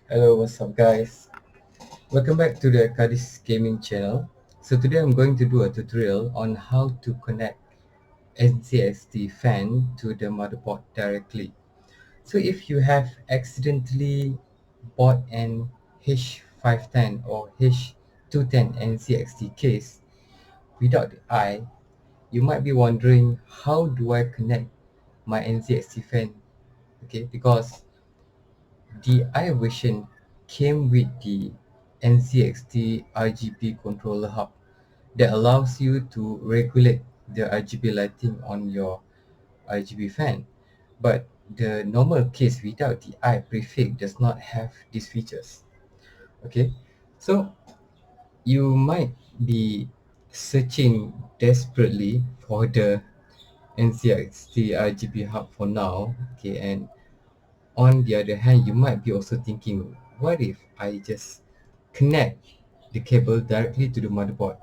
Hello, what's up guys? Welcome back to the Kadis Gaming channel. So today I'm going to do a tutorial on how to connect NZXT fan to the motherboard directly. So if you have accidentally bought an H510 or H210 NZXT case without the eye, you might be wondering, how do I connect my NZXT fan? Okay, because the I version came with the NZXT RGB controller hub that allows you to regulate the RGB lighting on your RGB fan. But the normal case without the I prefix does not have these features. Okay, so you might be searching desperately for the NZXT RGB hub for now. Okay, and on the other hand, you might be also thinking, what if I just connect the cable directly to the motherboard?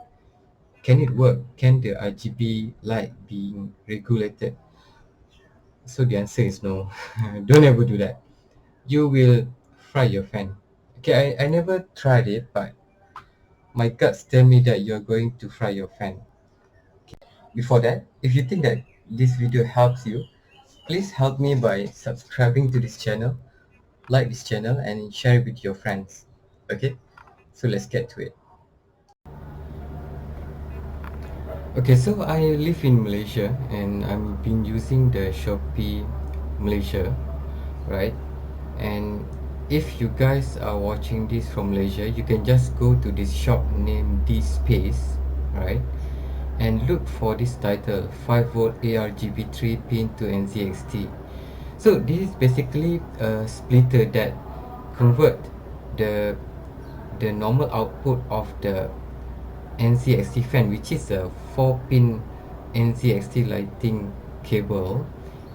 Can it work? Can the RGB light be regulated? So the answer is no. Don't ever do that. You will fry your fan. Okay, I never tried it, but my guts tell me that you're going to fry your fan. Before that, if you think that this video helps you, please help me by subscribing to this channel, like this channel, and share it with your friends. Okay, so let's get to it. Okay, so I live in Malaysia and I've been using the Shopee Malaysia, right? And if you guys are watching this from Malaysia, you can just go to this shop named D Space, right? And look for this title 5V ARGB 3 pin to NZXT. So this is basically a splitter that convert the normal output of the NZXT fan, which is a 4-pin NZXT lighting cable,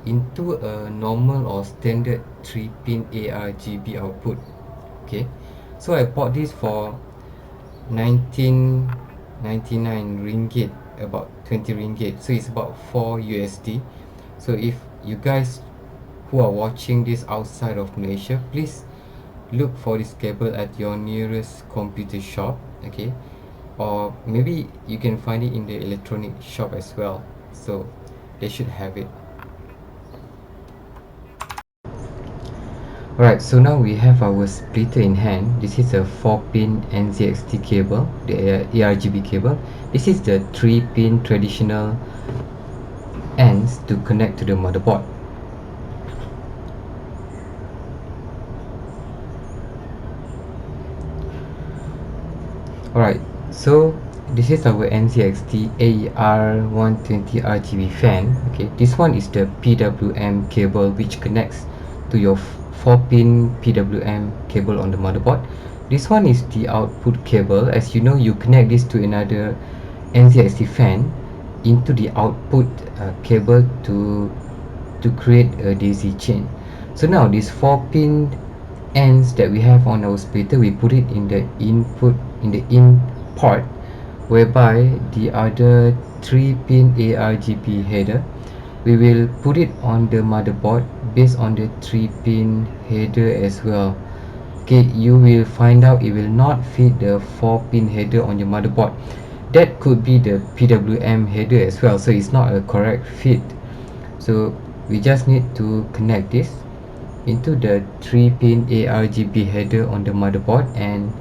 into a normal or standard 3-pin ARGB output. Okay, so I bought this for 19.99 ringgit, about 20 ringgit, so it's about 4 USD. So if you guys who are watching this outside of Malaysia, please look for this cable at your nearest computer shop. Okay, or maybe you can find it in the electronic shop as well, so they should have it. Alright, so now we have our splitter in hand. This is a 4-pin NZXT cable, the ARGB cable. This is the 3-pin traditional ends to connect to the motherboard. Alright, so this is our NZXT AR120 RGB fan. Okay, this one is the PWM cable which connects to your 4-pin PWM cable on the motherboard. This one is the output cable. As you know, you connect this to another NZXT fan into the output cable to create a DC chain. So now this 4-pin ends that we have on our splitter, we put it in the input, in the in port, whereby the other 3-pin ARGB header, we will put it on the motherboard based on the 3-pin header as well. Okay, you will find out it will not fit the 4-pin header on your motherboard. That could be the PWM header as well, so it's not a correct fit. So we just need to connect this into the 3-pin ARGB header on the motherboard and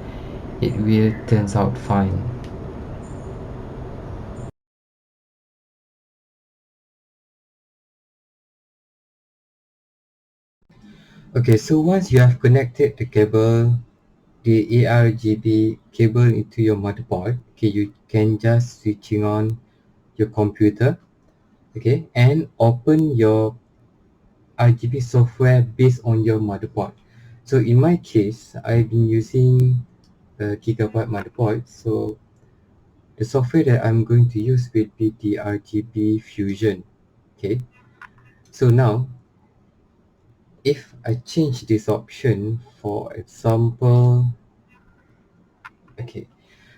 it will turns out fine. Okay, so once you have connected the cable, the ARGB cable into your motherboard, okay, you can just switching on your computer, okay, and open your RGB software based on your motherboard. So in my case, I've been using a gigabyte motherboard, so the software that I'm going to use will be the RGB Fusion. Okay, so now if I change this option, for example, okay,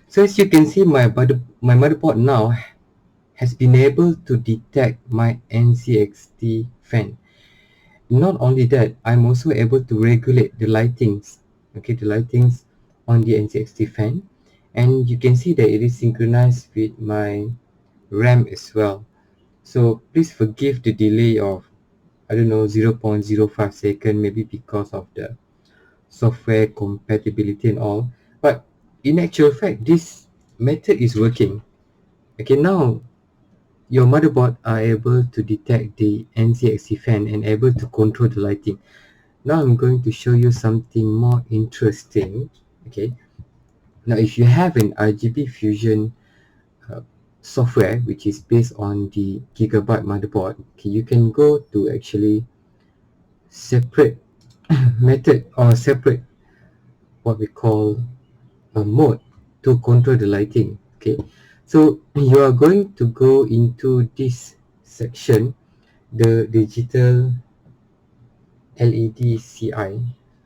so as you can see, my motherboard now has been able to detect my NZXT fan. Not only that, I'm also able to regulate the lightings okay, the lightings on the NZXT fan, and you can see that it is synchronized with my RAM as well. So please forgive the delay of, I don't know, 0.05 second, maybe because of the software compatibility and all. But in actual fact, this method is working. Okay, now your motherboard are able to detect the NZXT fan and able to control the lighting. Now I'm going to show you something more interesting. Okay, now if you have an RGB Fusion software which is based on the Gigabyte motherboard, okay, you can go to actually separate method or separate what we call a mode to control the lighting. Okay, so you are going to go into this section, the digital LED CI,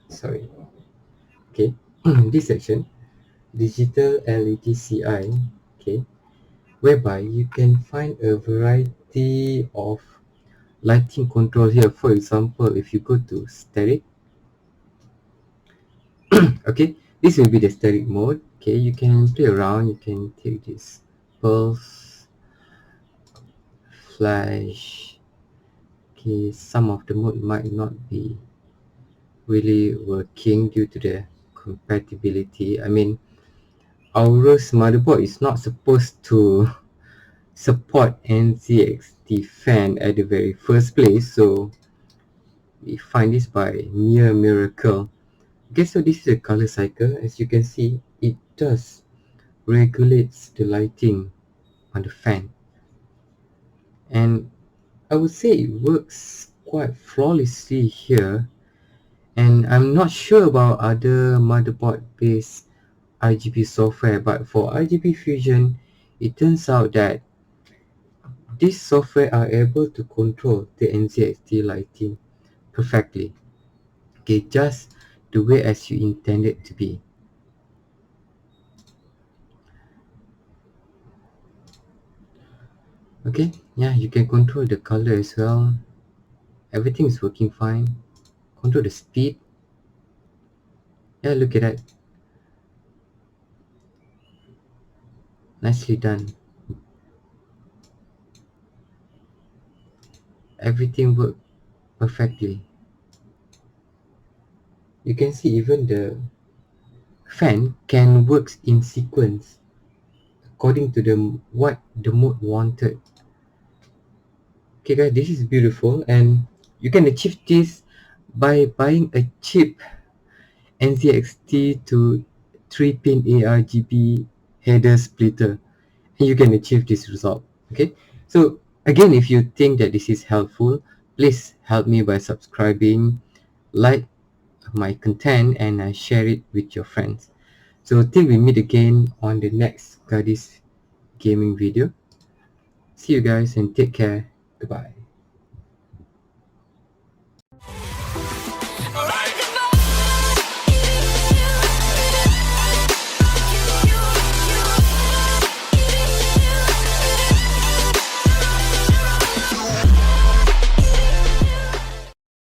sorry, okay, this section, digital LED CI, okay, whereby you can find a variety of lighting control here. For example, if you go to static, okay, this will be the static mode. Okay, you can play around, you can take this pulse, flash. Okay, some of the mode might not be really working due to the compatibility. I mean, Aorus motherboard is not supposed to support NZXT fan at the very first place, so we find this by mere miracle. Okay, so this is a color cycle. As you can see, it does regulates the lighting on the fan, and I would say it works quite flawlessly here. And I'm not sure about other motherboard based RGB software, but for RGB Fusion, it turns out that these software are able to control the NZXT lighting perfectly. Okay, just the way as you intend it to be. Okay, yeah, you can control the color as well. Everything is working fine. Control the speed. Yeah, look at that. Nicely done. Everything worked perfectly. You can see even the fan can work in sequence according to the what the mode wanted. Okay guys, this is beautiful, and you can achieve this by buying a cheap NZXT to 3-pin ARGB header splitter, and you can achieve this result. Okay, so again, if you think that this is helpful, please help me by subscribing, like my content, and share it with your friends. So till we meet again on the next Gadis gaming video, see you guys and take care. Goodbye.